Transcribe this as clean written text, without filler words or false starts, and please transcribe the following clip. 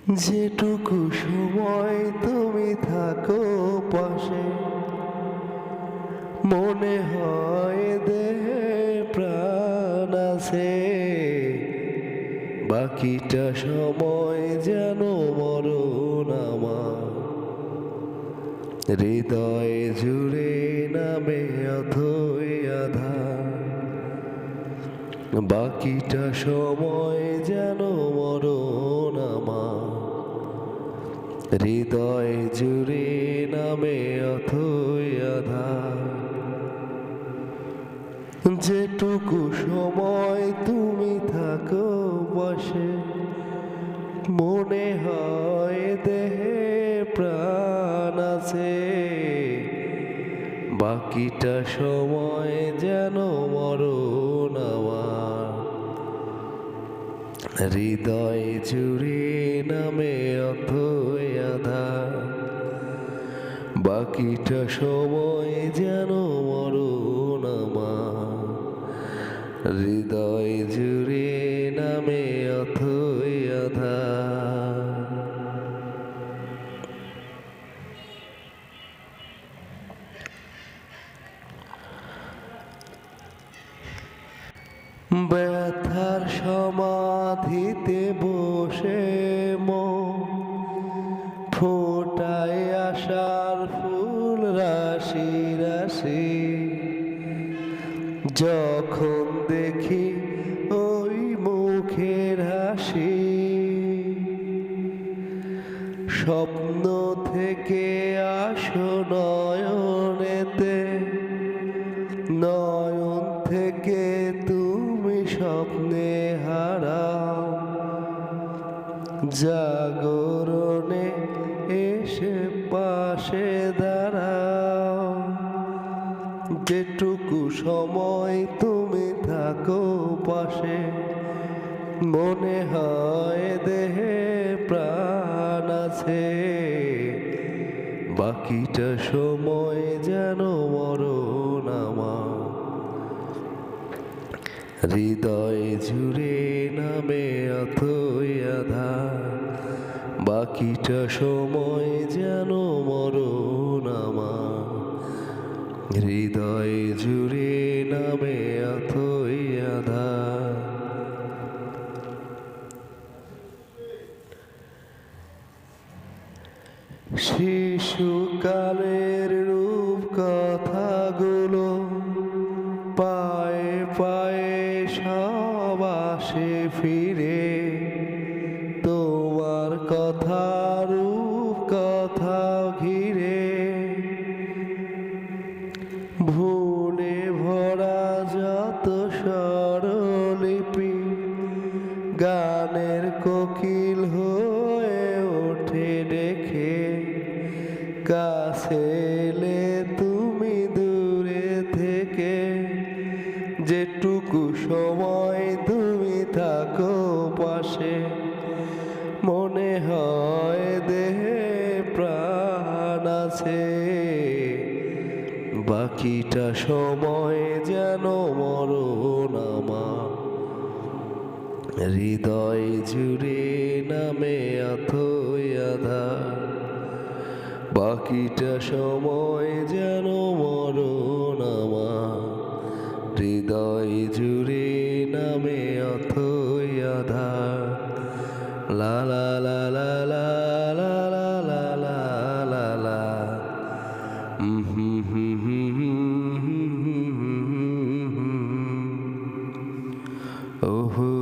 যেটুকু সময় তুমি থাকো পাশে, মনে হয় দেহে প্রাণ আছে। বাকিটা সময় যেন মরণ আমার, হৃদয় জুড়ে নামে অথই আধার। বাকিটা সময় যেন মরণ আমার, হৃদয় জুড়ে নামে অথই আধার। যেটুকু সময় তুমি থাকো বসে, মনে হয় দেহে প্রাণ আছে। বাকিটা সময় যেন মরণ আমার, হৃদয় জুড়ে নামে অথই আধার। বাকিটা সময় যেন মরণ আমার, হৃদয় জুড়ে নামে অথই আধার। ব্যথার সমাধিতে বসে মন ফোটায় আশার ফুল রাশি রাশি। যখন দেখি ওই মুখের হাসি, স্বপ্ন থেকে আসো নয়নেতে, নয়ন থেকে তুমি স্বপ্নে হারাও। জাগরণে এসে পাশে দাঁড়াও। যেটুকু সময় তুমি থাকো পাশে, মনে হয় দেহে প্রাণ আছে। বাকিটা সময় যেন মরণ আমার, হৃদয় জুড়ে নামে অথই আধার। বাকিটা সময় যেন মরণ আমার, হৃদয় জুড়ে নামে অথই আধার। শিশুকালের রূপ কথাগুলো পায়ে পায়ে সব আসে ফিরে। তোমার কথা রূপ কথা ঘিরে, ভুলে ভরা যত স্বরলিপি গানের কোকিল হয়ে ওঠে ডেকে। কাছে এলে তুমি দূরে থেকে, যেটুকু সময় তুমি থাকো পাশে, মনে হয় দেহে প্রাণ আছে। বাকিটা সময় যেন মরণ আমার, হৃদয় জুড়ে নামে অথই আধার। বাকিটা সময় যেন মরণ আমার, হৃদয় জুড়ে নামে অথই আধার। লা লা লা লা লা লা লা লা লা লা লা। ওহো।